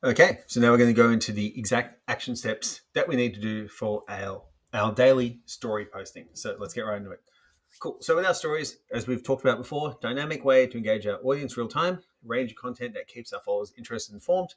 Okay, so now we're going to go into the exact action steps that we need to do for our daily story posting. So let's get right into it. Cool. So with our stories, as we've talked about before, dynamic way to engage our audience real time, range of content that keeps our followers interested and informed.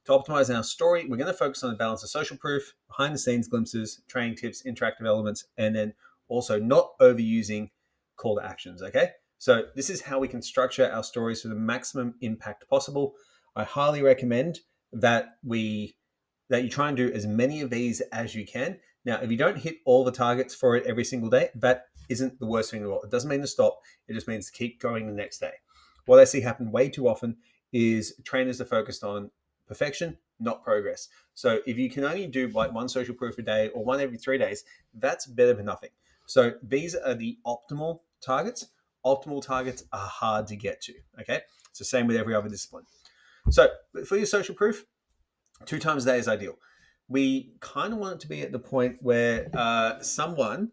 To optimize our story, we're going to focus on the balance of social proof, behind the scenes glimpses, training tips, interactive elements, and then also not overusing call to actions. Okay. So this is how we can structure our stories for the maximum impact possible. I highly recommend that you try and do as many of these as you can. Now, if you don't hit all the targets for it every single day, that isn't the worst thing in the world. It doesn't mean to stop. It just means to keep going the next day. What I see happen way too often is trainers are focused on perfection, not progress. So if you can only do like one social proof a day or one every 3 days, that's better than nothing. So these are the optimal targets. Optimal targets are hard to get to. Okay. It's the same with every other discipline. So for your social proof, 2 times a day is ideal. We kind of want it to be at the point where someone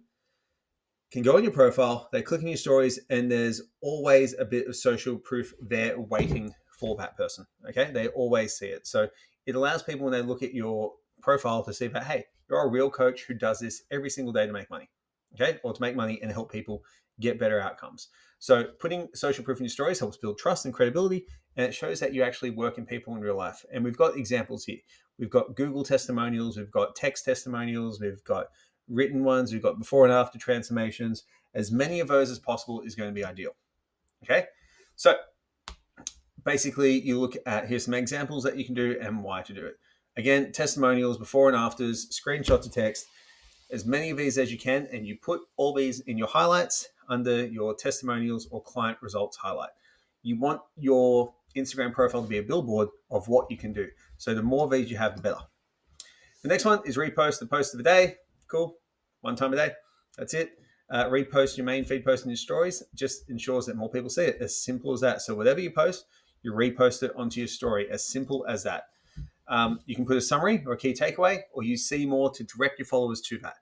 can go on your profile, they click on your stories, and there's always a bit of social proof there waiting for that person. Okay, they always see it. So it allows people when they look at your profile to see that, hey, you're a real coach who does this every single day to make money. Okay, or to make money and help people get better outcomes. So putting social proof in your stories helps build trust and credibility, and it shows that you actually work in people in real life. And we've got examples here. We've got Google testimonials, we've got text testimonials, we've got written ones, we've got before and after transformations. As many of those as possible is going to be ideal. Okay, so basically you look at, here's some examples that you can do and why to do it. Again, testimonials, before and afters, screenshots of text, as many of these as you can, and you put all these in your highlights under your testimonials or client results highlight. You want your Instagram profile to be a billboard of what you can do. So the more of these you have, the better. The next one is repost the post of the day. Cool. One time a day. That's it. Repost your main feed post in your stories. Just ensures that more people see it. As simple as that. So whatever you post, you repost it onto your story. As simple as that. You can put a summary or a key takeaway, or use see more to direct your followers to that.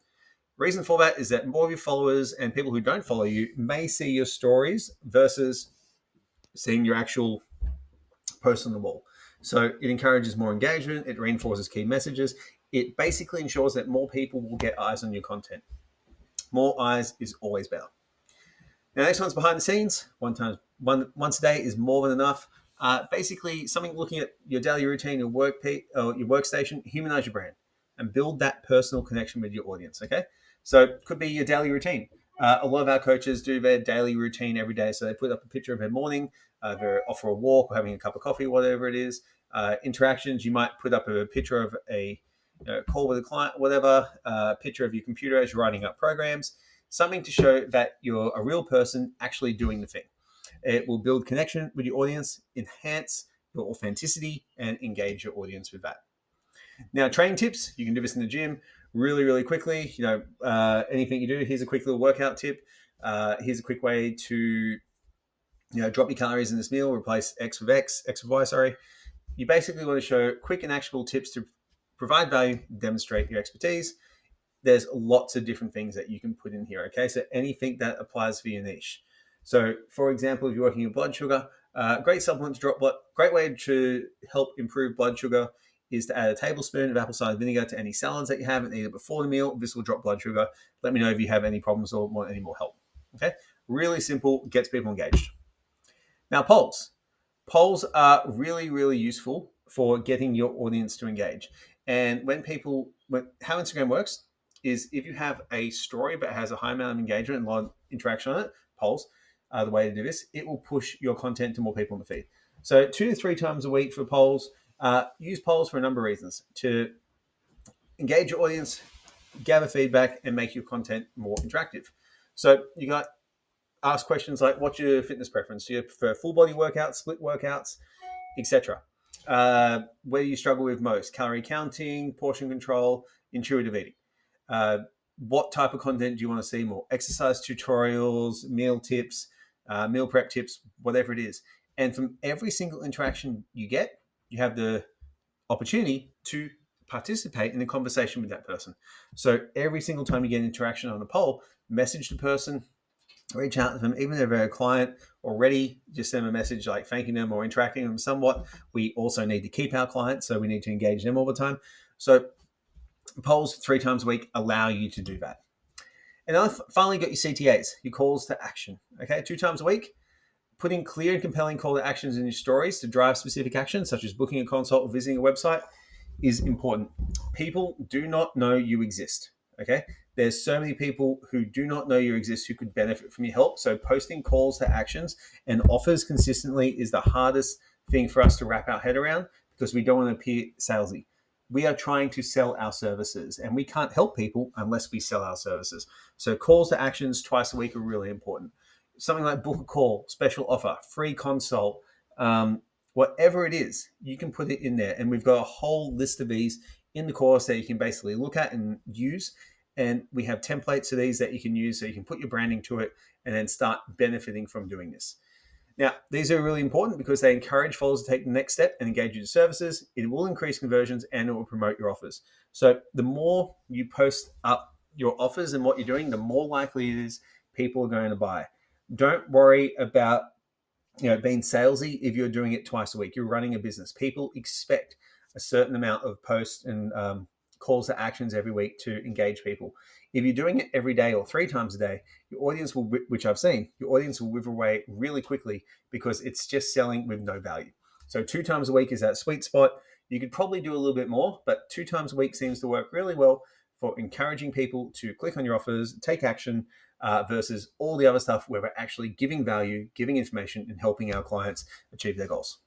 Reason for that is that more of your followers and people who don't follow you may see your stories versus seeing your actual post on the wall. So it encourages more engagement, it reinforces key messages, it basically ensures that more people will get eyes on your content. More eyes is always better. Now, next one's behind the scenes. Once a day is more than enough. Basically, something looking at your daily routine, your your workstation, humanize your brand and build that personal connection with your audience. Okay, so it could be your daily routine. A lot of our coaches do their daily routine every day, so they put up a picture of their morning, they're off for a walk or having a cup of coffee, whatever it is. Interactions, you might put up a picture of a call with a client, whatever. Picture of your computer as you're writing up programs. Something to show that you're a real person actually doing the thing. It will build connection with your audience, enhance your authenticity, and engage your audience with that. Now, training tips, you can do this in the gym really, really quickly. Anything you do, here's a quick little workout tip. Here's a quick way to drop your calories in this meal, replace X with Y, sorry. You basically want to show quick and actionable tips to provide value, demonstrate your expertise. There's lots of different things that you can put in here, okay? So anything that applies for your niche. So, for example, if you're working with blood sugar, great supplement to drop blood. Great way to help improve blood sugar is to add a tablespoon of apple cider vinegar to any salads that you have and eat it before the meal. This will drop blood sugar. Let me know if you have any problems or want any more help. Okay, really simple, gets people engaged. Now, polls. Polls are really, really useful for getting your audience to engage. And how Instagram works is if you have a story that has a high amount of engagement and a lot of interaction on it, polls are the way to do this. It will push your content to more people in the feed. So 2 to 3 times a week for polls. Use polls for a number of reasons: to engage your audience, gather feedback, and make your content more interactive. So you got ask questions like, what's your fitness preference? Do you prefer full body workouts, split workouts, etc.? Where do you struggle with most? Calorie counting, portion control, intuitive eating. What type of content do you want to see more? Exercise tutorials, meal tips, meal prep tips, whatever it is. And from every single interaction you get, you have the opportunity to participate in a conversation with that person. So every single time you get interaction on a poll, message the person, reach out to them, even if they're a client already, just send them a message like thanking them or interacting with them somewhat. We also need to keep our clients, so we need to engage them all the time. So polls 3 times a week allow you to do that. And then finally got your CTAs, your calls to action. Okay, 2 times a week, putting clear and compelling call to actions in your stories to drive specific actions, such as booking a consult or visiting a website, is important. People do not know you exist. Okay, there's so many people who do not know you exist who could benefit from your help. So posting calls to actions and offers consistently is the hardest thing for us to wrap our head around, because we don't want to appear salesy. We are trying to sell our services, and we can't help people unless we sell our services. So calls to actions twice a week are really important. Something like book a call, special offer, free consult, whatever it is, you can put it in there. And we've got a whole list of these in the course that you can basically look at and use. And we have templates of these that you can use, so you can put your branding to it and then start benefiting from doing this. Now, these are really important because they encourage followers to take the next step and engage with your services. It will increase conversions and it will promote your offers. So the more you post up your offers and what you're doing, the more likely it is people are going to buy. Don't worry about being salesy if you're doing it twice a week. You're running a business. People expect a certain amount of posts and calls to actions every week to engage people. If you're doing it every day or 3 times a day, your audience will, which I've seen, your audience will wither away really quickly because it's just selling with no value. So 2 times a week is that sweet spot. You could probably do a little bit more, but 2 times a week seems to work really well for encouraging people to click on your offers, take action, versus all the other stuff where we're actually giving value, giving information, and helping our clients achieve their goals.